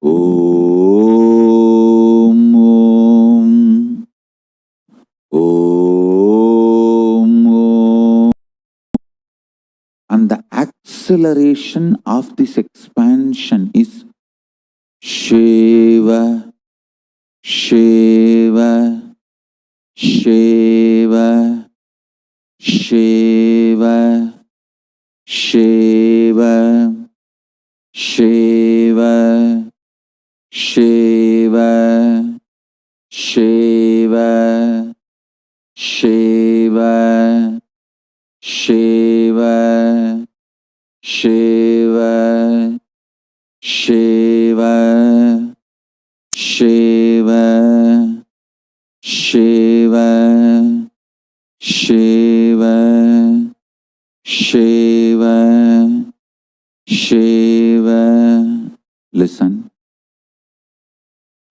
Om Om Om Om. And the acceleration of this expansion is Shiva, Shiva, Shiva, Shiva, Shiva, Shiva, Shiva, Shiva, Shiva, Shiva, Shiva, Shiva, Shiva, Shiva, Shiva, Shiva, Shiva. Listen,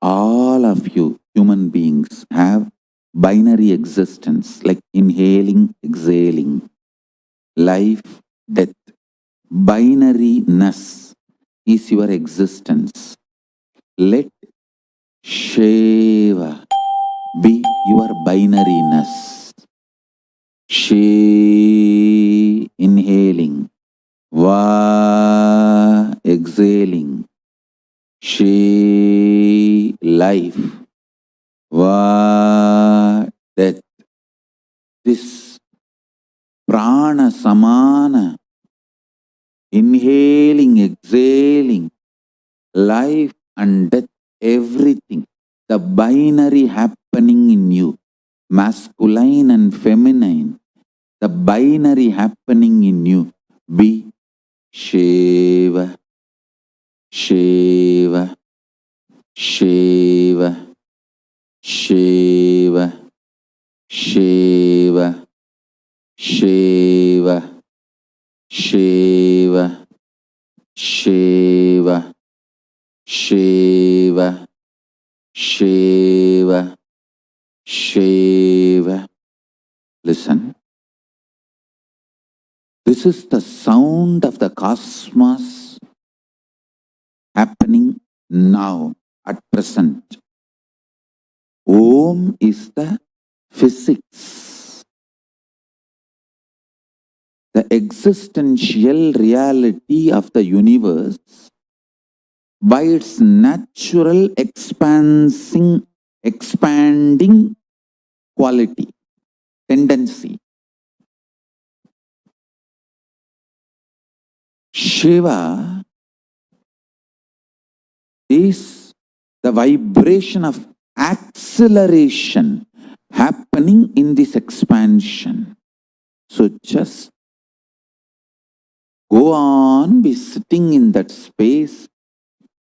all of you human beings have binary existence, like inhaling, exhaling, life, death. Binariness is your existence. Let Shiva be your binariness. She inhaling, Va exhaling, She life, Va death. This prana samana, inhaling, exhaling, life and death, everything, the binary happening in you, masculine and feminine, the binary happening in you, be Shiva, Shiva, Shiva, Shiva, Shiva, Shiva, Shiva, Shiva, Shiva, Shiva, Shiva. Listen. This is the sound of the cosmos happening now, at present. Om is the physics, the existential reality of the universe by its natural expanding quality, tendency. Shiva is the vibration of acceleration happening in this expansion. So just go on, be sitting in that space.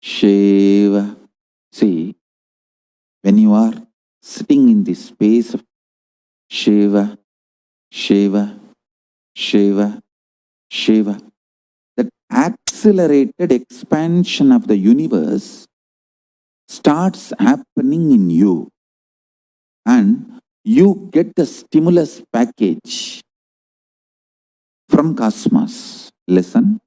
Shiva. See, when you are sitting in this space of Shiva, Shiva, Shiva, Shiva, that accelerated expansion of the universe starts happening in you, and you get the stimulus package from cosmos. Listen,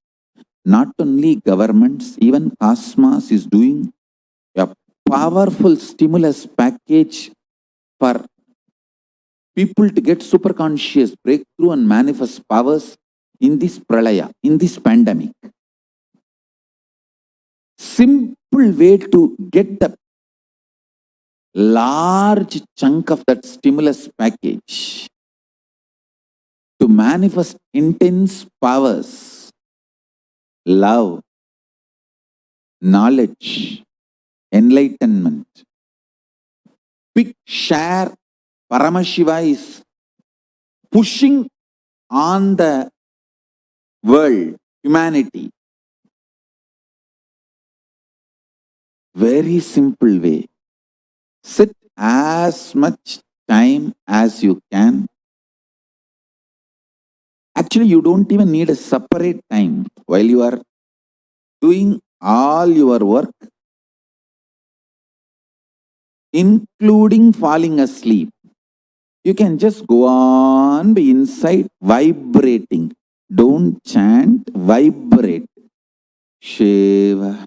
not only governments, even cosmos is doing a powerful stimulus package for people to get super conscious breakthrough and manifest powers in this pralaya, in this pandemic. Simple way to get the large chunk of that stimulus package to manifest intense powers, love, knowledge, enlightenment. Big share Paramashiva is pushing on the world, humanity. Very simple way. Sit as much time as you can. Actually, you don't even need a separate time. While you are doing all your work, including falling asleep, you can just go on, be inside, vibrating. Don't chant, vibrate. Shiva,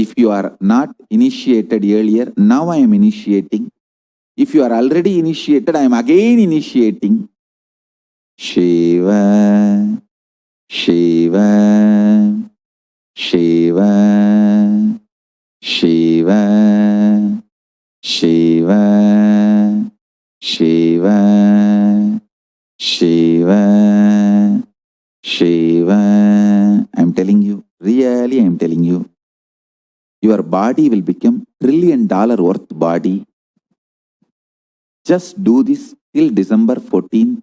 If you are not initiated earlier, now I am initiating. If you are already initiated, I am again initiating. Shiva, Shiva, Shiva, Shiva, Shiva, Shiva, Shiva, Shiva. I'm telling you, really I'm telling you, your body will become $1 trillion worth body. Just do this till December 14th.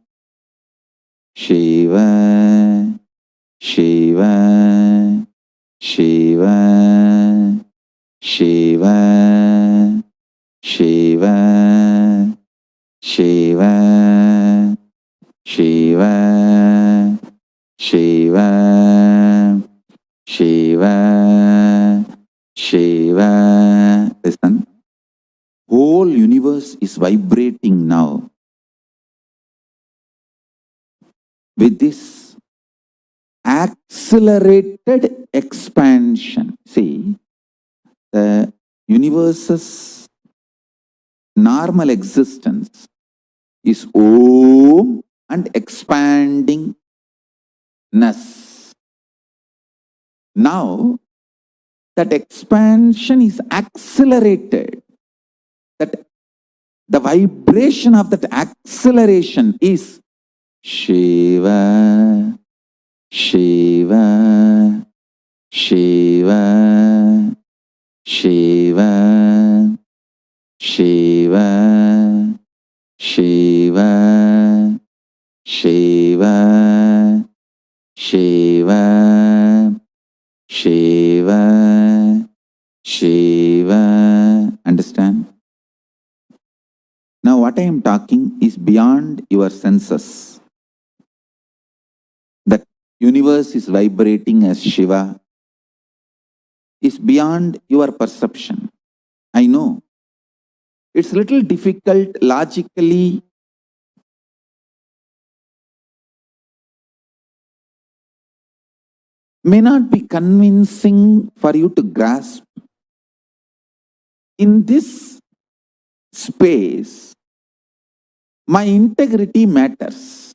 Shiva, Shiva, Shiva, Shiva, Shiva, Shiva, Shiva, Shiva, Shiva, Shiva. Listen, whole universe is vibrating now with this accelerated expansion. See, the universe's normal existence is Om and expandingness. Now, that expansion is accelerated. That the vibration of that acceleration is Shiva, Shiva, Shiva, Shiva, Shiva, Shiva, Shiva, Shiva, Shiva, Shiva. Understand? Now what I am talking is beyond your senses. The universe is vibrating as Shiva is beyond your perception. I know. It's a little difficult logically. May not be convincing for you to grasp. In this space, my integrity matters.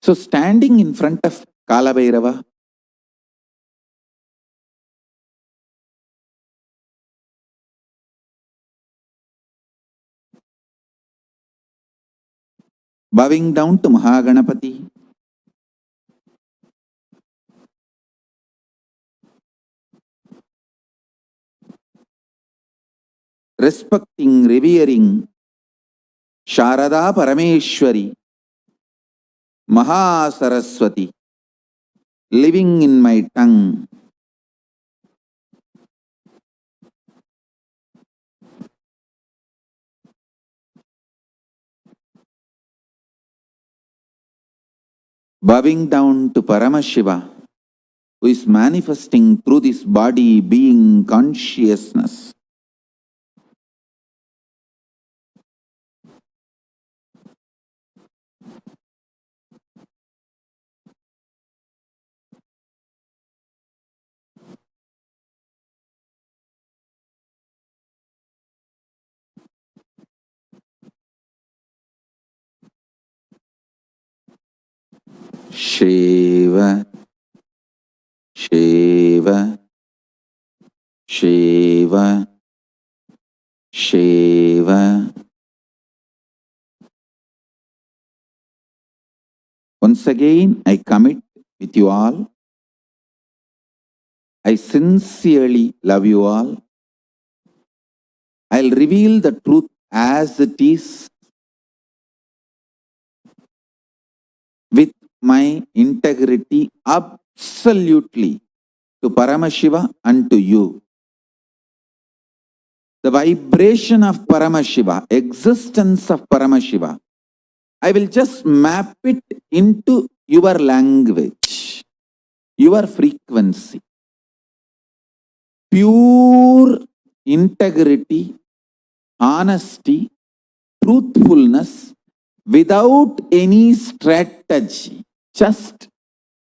So standing in front of Kala Bhairava, bowing down to Mahaganapati, respecting, revering Sharada Parameshwari, Mahasaraswati, living in my tongue. Bowing down to Paramashiva, who is manifesting through this body, being, consciousness. Shiva, Shiva, Shiva, Shiva. Once again, I commit with you all. I sincerely love you all. I'll reveal the truth as it is with my integrity absolutely to Paramashiva and to you. The vibration of Paramashiva, existence of Paramashiva, I will just map it into your language, your frequency. Pure integrity, honesty, truthfulness, without any strategy, just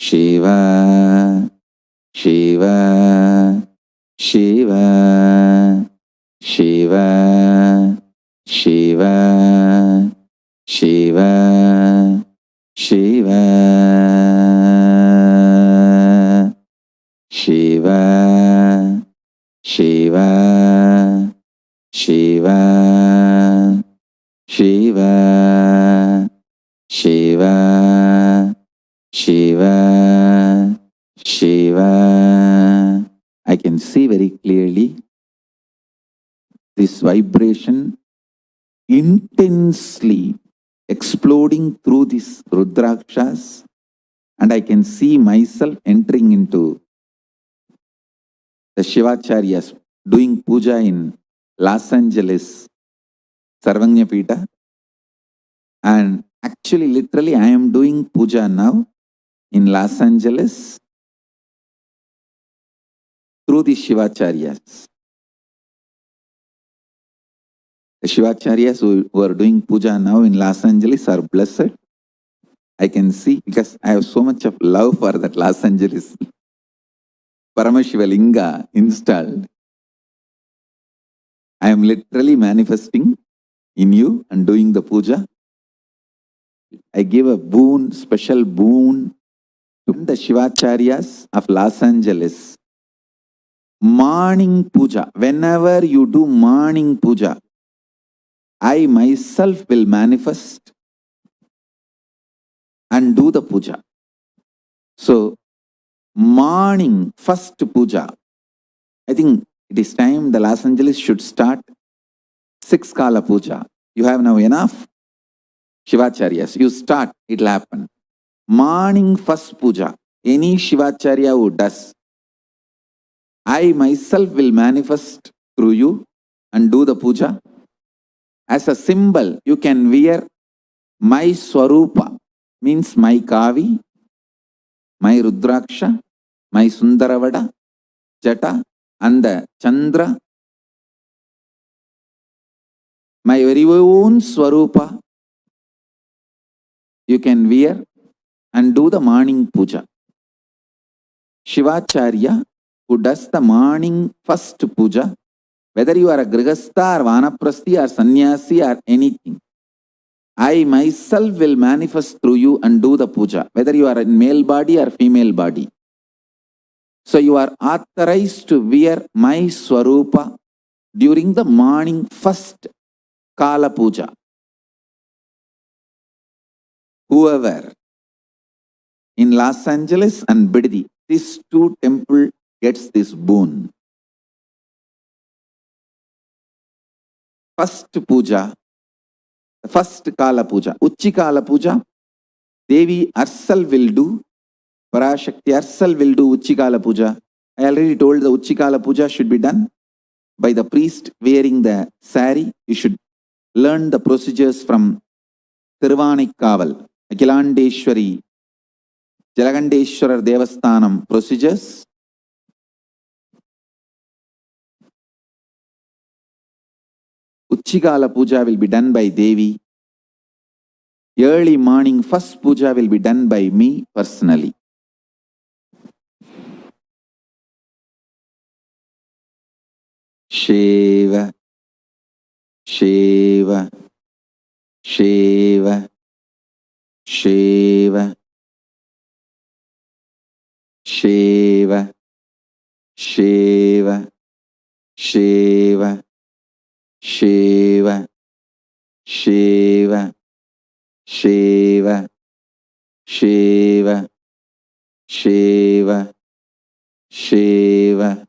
Shiva, Shiva, Shiva, Shiva, Shiva, Shiva, Shiva, Shiva, Shiva, Shiva, Shiva, Shiva, Shiva, Shiva. I can see very clearly this vibration intensely exploding through these Rudrakshas, and I can see myself entering into the Shivacharyas doing puja in Los Angeles, Sarvanyapita. And actually, literally, I am doing puja now in Los Angeles through the Shivacharyas. The Shivacharyas who are doing puja now in Los Angeles are blessed. I can see because I have so much of love for that Los Angeles Paramashiva Linga installed. I am literally manifesting in you and doing the puja. I give a boon, special boon to the Shivacharyas of Los Angeles. Morning puja. Whenever you do morning puja, I myself will manifest and do the puja. So, morning, first puja. I think it is time the Los Angeles should start 6 Kala puja. You have now enough Shivacharyas. You start, it will happen. Morning first puja. Any Shivacharya who does, I myself will manifest through you and do the puja. As a symbol, you can wear my Swarupa, means my Kavi, my Rudraksha, my Sundaravada, Jata, and the Chandra, my very own Swarupa, you can wear and do the morning puja. Shivacharya, who does the morning first puja, whether you are a Grihastha or Vanaprasthi or Sannyasi or anything, I myself will manifest through you and do the puja, whether you are in male body or female body. So you are authorized to wear my Swarupa during the morning first Kala Puja. Whoever in Los Angeles and Biddi, these two temples gets this boon. First puja, first Kala Puja, Uchi Kala Puja, Devi herself will do, Parashakti herself will do Uchikala Puja. I already told the Uchikala Puja should be done by the priest wearing the sari. You should learn the procedures from Tiruvanikkaaval, Akhilandeshwari, Jalagandeshwarar Devasthanam procedures. Uchikala Puja will be done by Devi. Early morning first puja will be done by me personally. Shiva, Shiva, Shiva, Shiva, Shiva, Shiva, Shiva, Shiva, Shiva, Shiva, Shiva, Shiva, Shiva.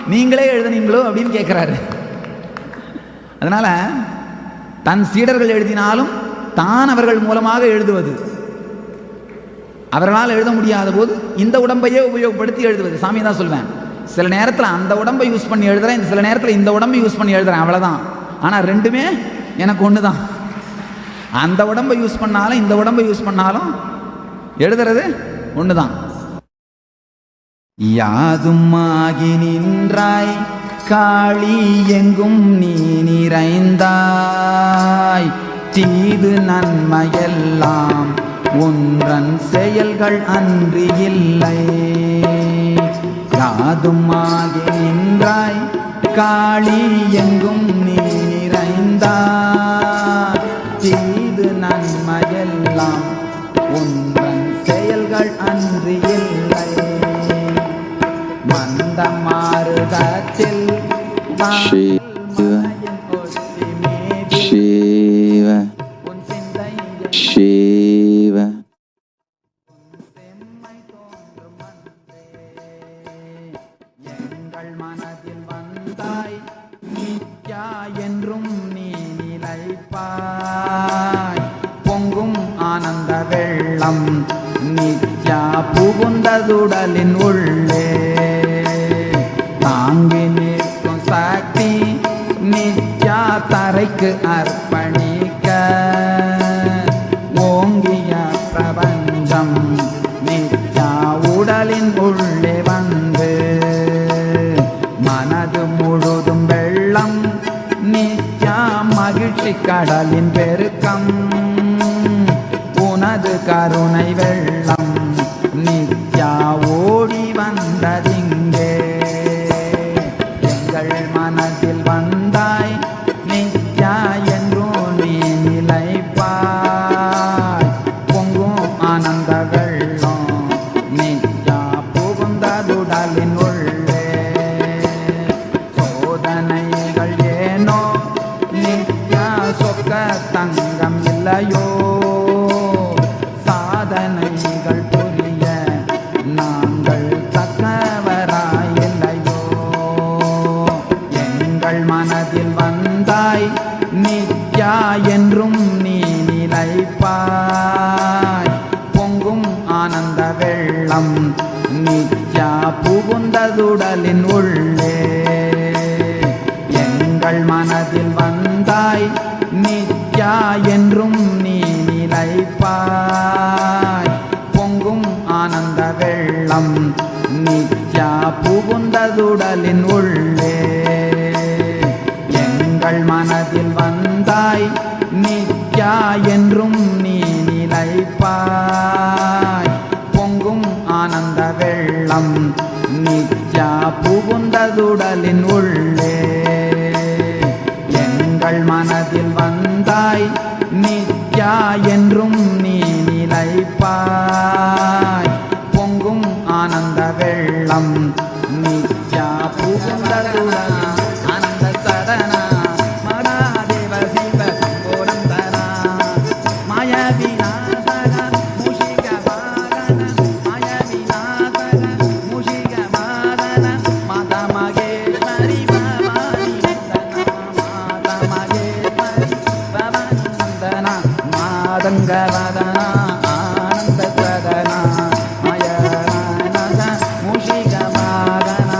நீங்களே எழுதுனீங்களோ அப்படின்னு கேட்கிறாரு. அதனால தன் சீடர்கள் எழுதினாலும் தான் அவர்கள் மூலமாக எழுதுவது, அவர்களால் எழுத முடியாத போது இந்த உடம்பையே உபயோகப்படுத்தி எழுதுவது. சாமி தான் சொல்வேன், சில நேரத்தில் அந்த உடம்பை யூஸ் பண்ணி எழுதுறேன், சில நேரத்தில் இந்த உடம்பை யூஸ் பண்ணி எழுதுறேன், அவ்வளவுதான். ஆனால் ரெண்டுமே எனக்கு ஒன்று தான். அந்த உடம்பை யூஸ் பண்ணாலும் இந்த உடம்பை யூஸ் பண்ணாலும் எழுதுறது ஒன்று தான். யாதும் ஆகி நின்றாய் காளி எங்கும் நீ நிறைந்தாய், தீது நன்மையெல்லாம் ஒன்றன் செயல்கள் அன்றி இல்லை. யாதும் ஆகி நின்றாய் காளி எங்கும் நீ நிறைந்தாய், தீது நன்மையெல்லாம் ஒன்றன் செயல்கள் அன்றி இல்லை. மந்த மாறுதத்தில் Shiva, Shiva, எங்கள் மனதில் வந்தாய் நித்யா என்றும் நீ நிலைப்பாய், பொங்கும் ஆனந்த வெள்ளம் நித்யா புகுந்ததுடலின் உள்ளே. தாங்கி நிற்கும் சக்தி நித்யா தரைக்கு அர்ப்பணிக்க, ஓங்கிய பிரபஞ்சம் நித்யா உடலின் உள்ளே வந்து, மனது முழுதும் வெள்ளம் நித்யா மகிழ்ச்சி கடலின் பெருக்கம், உனது கருணை வெள்ளம் நித்யா ஓடி வந்ததிங்கே. எங்கள் மனதில் வந்தாய் நித்யா என்றும் நீ நிலைப்பாய், பொங்கும் ஆனந்த வெள்ளம் நித்யா புகுந்ததுடலின் உள்ளே. சோதனைகள் ஏனோ நித்யா சொக்க தங்கம் இல்லையோ, சாதனைகள் புரிய நாங்கள் தக்கவராயில்லையோ. எங்கள் மனதில் வந்தாய் நித்யா என்றும் நீ நிலைப்பாய், பொங்கும் ஆனந்த வெள்ளம் நித்யா புகுந்ததுடலின் உள்ளே. எங்கள் மனதில் வந்தாய் நித்யா என்றும் நீ நிலைப்பாய், பொங்கும் ஆனந்த வெள்ளம் நித்யா புகுந்ததுடலின் உள்ளே. எங்கள் மனதில் வந்தாய் நித்யா என்றும் நீ நிலைப்பாய், பொங்கும் ஆனந்த வெள்ளம் நித்யா புகுந்ததுடலின் உள்ளே. எங்கள் மனதில் வந்தாய் நித்யா என்றும் நீ நிலைப்பாய், பொங்கும் ஆனந்த வெள்ளம் நித்யா புகுந்ததுடலின் ஆனந்த சரணா மகாதேவ சிவ சம்போனந்தனா மாய விநாசக மூஷிக வாகன, மாய விநாசக மூஷிக வாகன, மாதா மகேஸ்வரி பவானி நந்தனா, மாதா மகேஸ்வரி பவானி நந்தனா, மாதங்க வதனா ஆனந்த சதனா மாய விநாசக மூஷிக வாகனா.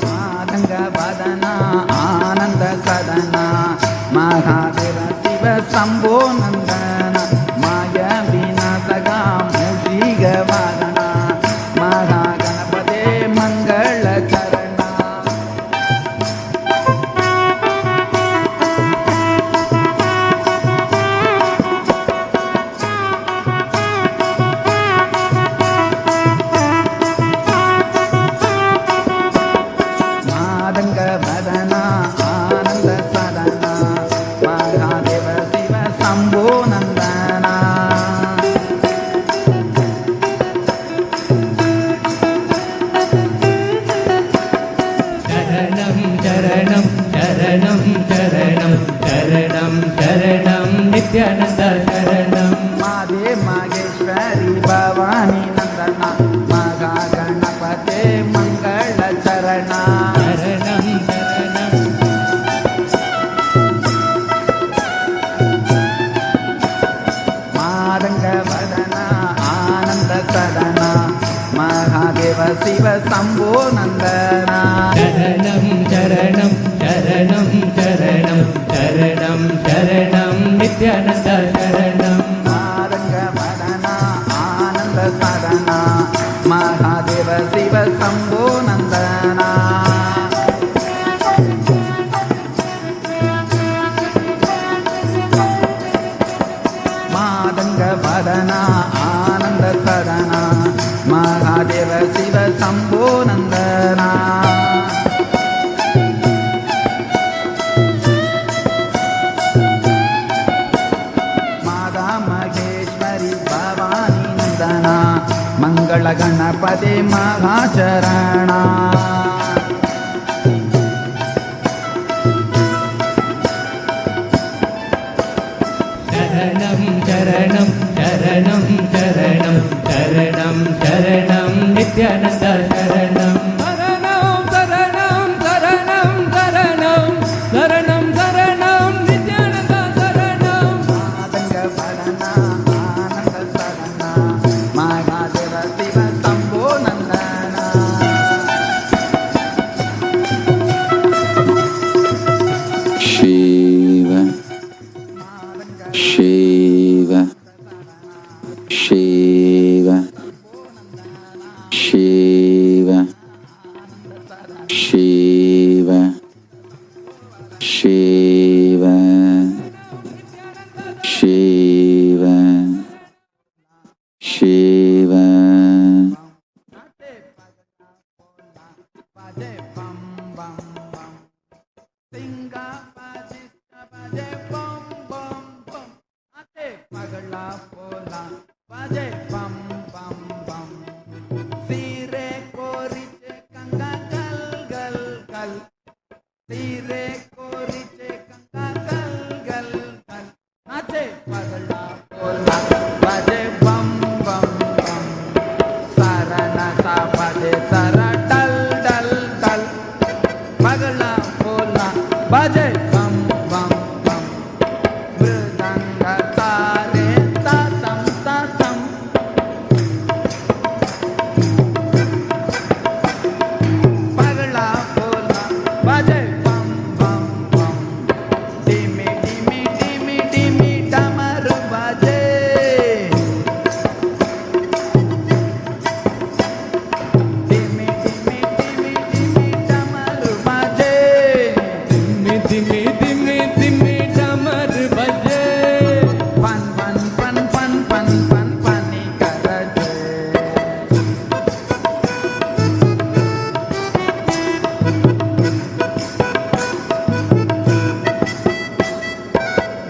மாதங்க வதனா ஆனந்த சதனா மகாதேவ சிவ சம்போ நந்தன, மாய விநாசகா மூஷிக வாகனா, மகா கணபதே மங்கள சரணா. மாதங்க வதனா ஆனந்த சதனா மகாதேவ சிவ சம்போ நந்த शरणं शरणं नित्यानंद शरणं माधे मागेश्वरी भवानी नंदना मगा गणपते मंगल चरणा शरणं शरणं मारंग वदना आनंद सदना महादेव शिव शंभो नंदना शरणं शरणं शरणं शरणं शरणं शरणं नित्यानंद शरणं मारंग वदना आनंद सदना महादेव शिव शंभो नंदना मादंग वदना आनंद सदना महादेव शिव शंभो नंदना मादा मगेश्वरी भवानी नंदना मंगल गणपते महाचरणा शरणं शरणं शरणं शरणं शरणं शरणं नित्यानंद शरणं शरणं शरणं शरणं शरणं शरणं शरणं नित्यानंद शरणं मादंग वदना आनंद सदना महादेव शिव शंभो नंदना शिव शिव शिव शिव शिव शिव शिव शिव बाजे बम बम बम सिंगा बाजे बम बम बम आते पगला पोला बाजे बम बम बम सीरे कोरिचे कंगा गल गल गल सीरे कोरिचे कंगा गल गल गल नाचे पगला पोला बाजे बम बम बम सारा नाचा बाजे सारा डल डल डल पगला पोला बाजे बम बम बम मृदंग तारे तातम तातम पगला पोला बाजे बम बम बम डिमी डिमी डिमी डिमी डमरू बाजे डिमी डिमी डिमी डिमी डमरू बाजे धीमे धीमे धीमे धीमे डमर बजे पन पन पन पन पन पन पानी करजे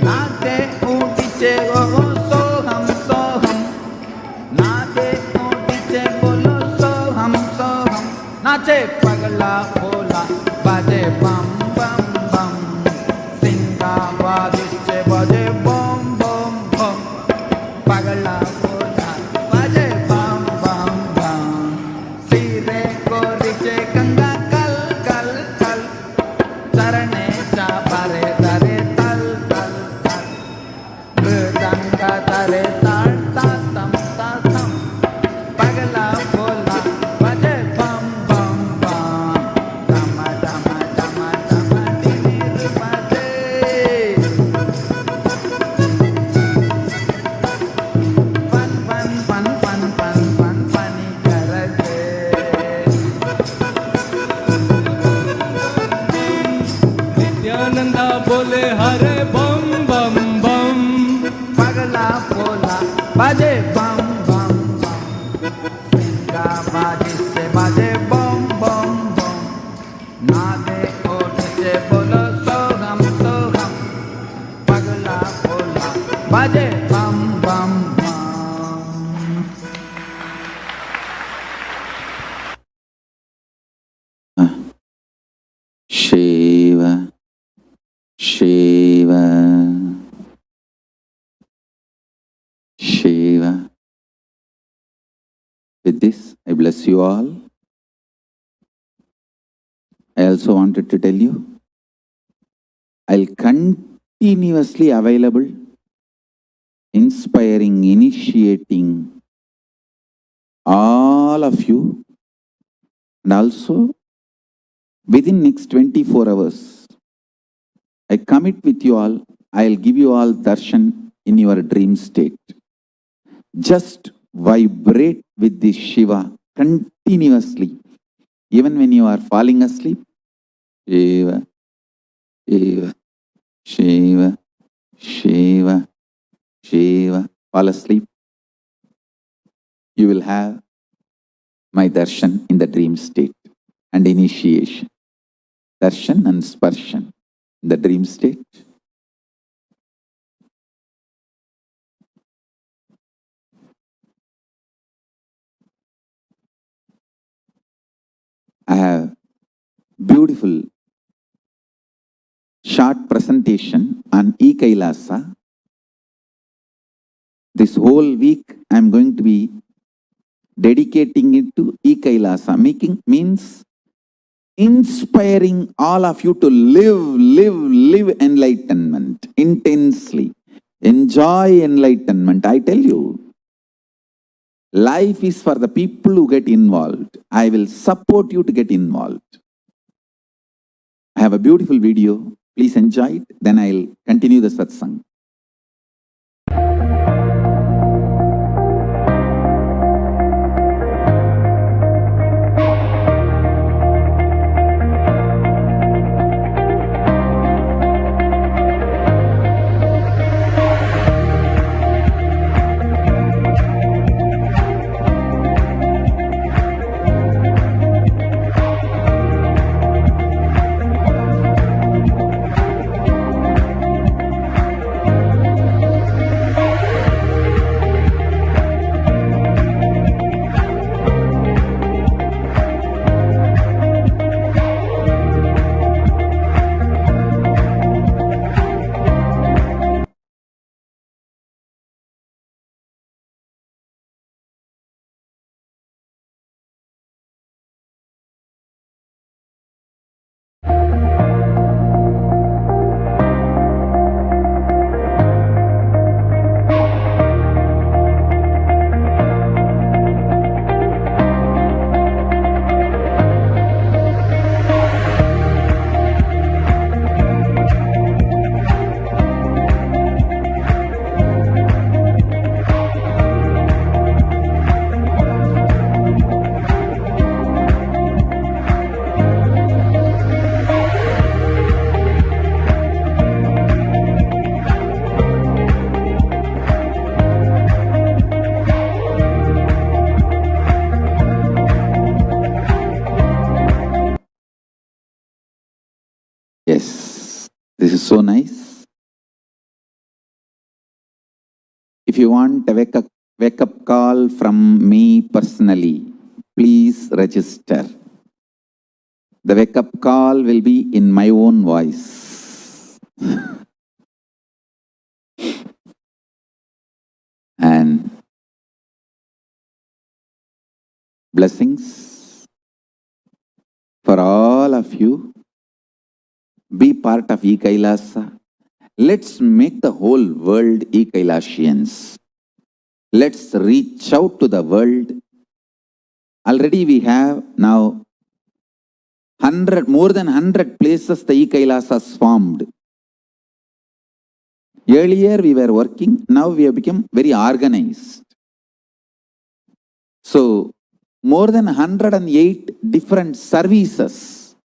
नाचे ऊटीचे ओ सोहम सोहम नाचे ऊटीचे बोलो सोहम सोहम नाचे पगला बोला बाजे बम बम बम सिंगा बाजिचे बाजे बम बम बम पगला बोला बाजे बम बम बम सिरे कोरिचे गंगा कल कल कल चरणे चापारे दरे तल तल तल मृदंग तरे ताल तातम तातम पगला बोला बाजे बम बम बम डम डम डम डम डिनिर बाजे पन पन पन पन पन पन पानी करजे नित्यानंद बोले हरे बम बम बम पगला बोला बाजे बम बम बम सिंगा बाजिचे बाजे बम बम बम नादे ओठचे बोलो सोगम सोगम पगला बोला बाजे बम बम बम Shiv Shiva, Shiva. With this, I bless you all. I also wanted to tell you, I'll continuously available, inspiring, initiating all of you, and also within next 24 hours, I commit with you all, I'll give you all darshan in your dream state. Just vibrate with this Shiva continuously. Even when you are falling asleep, Shiva, Shiva, Shiva, Shiva, Shiva, fall asleep. You will have my darshan in the dream state and initiation. Darshan and sparshan in the dream state. I have beautiful short presentation on E-Kailasa. This whole week I am going to be dedicating it to E-Kailasa, means inspiring all of you to live enlightenment intensely. Enjoy enlightenment. I tell you, life is for the people who get involved. I will support you to get involved. I have a beautiful video. Please enjoy it. Then I'll continue the satsang. Yes, this is so nice. If you want a wake up call from me personally, please register. The wake up call will be in my own voice. And blessings for all of you. Be part of E-Kailasa. Let's make the whole world E-Kailasians. Let's reach out to the world. Already we have now more than 100 places the E-Kailasas formed. Earlier we were working, now we have become very organized. So more than 108 different services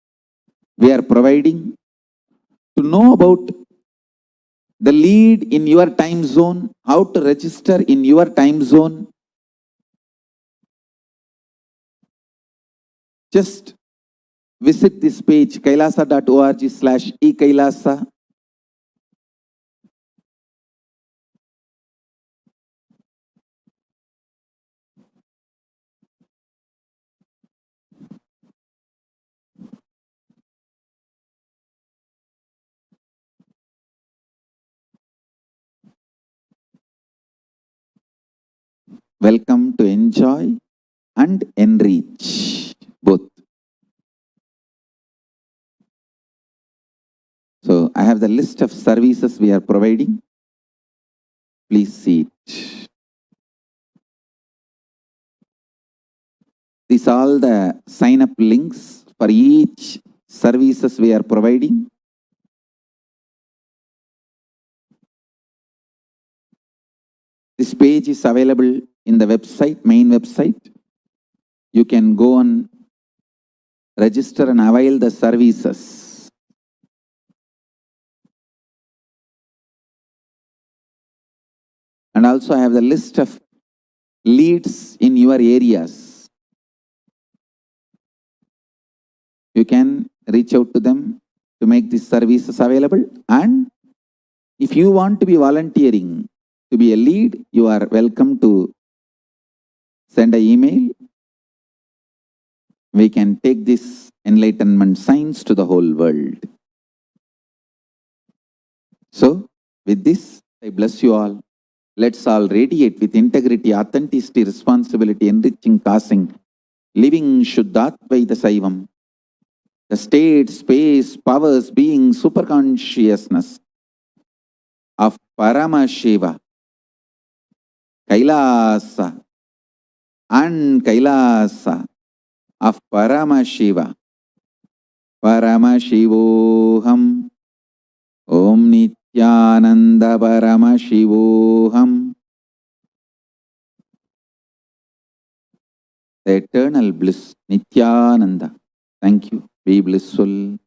we are providing. To know about the lead in your time zone, how to register in your time zone, just visit this page kailasa.org/e-kailasa. welcome to enjoy and enrich both. So I have the list of services we are providing. Please see it. These are all the sign up links for each services we are providing. This page is available in the website, main website. You can go and register and avail the services. And also I have the list of leads in your areas. You can reach out to them to make these services available. And if you want to be volunteering to be a lead, you are welcome to send an email. We can take this enlightenment science to the whole world. So, with this, I bless you all. Let's all radiate with integrity, authenticity, responsibility, enriching, causing, living Shuddhatvaita Saivam. The state, space, powers, being, superconsciousness of Paramashiva, Kailasa, and Kailasa of Paramashiva, Paramashivoham, Om Nityananda Paramashivoham. The eternal bliss, Nityananda. Thank you. Be blissful.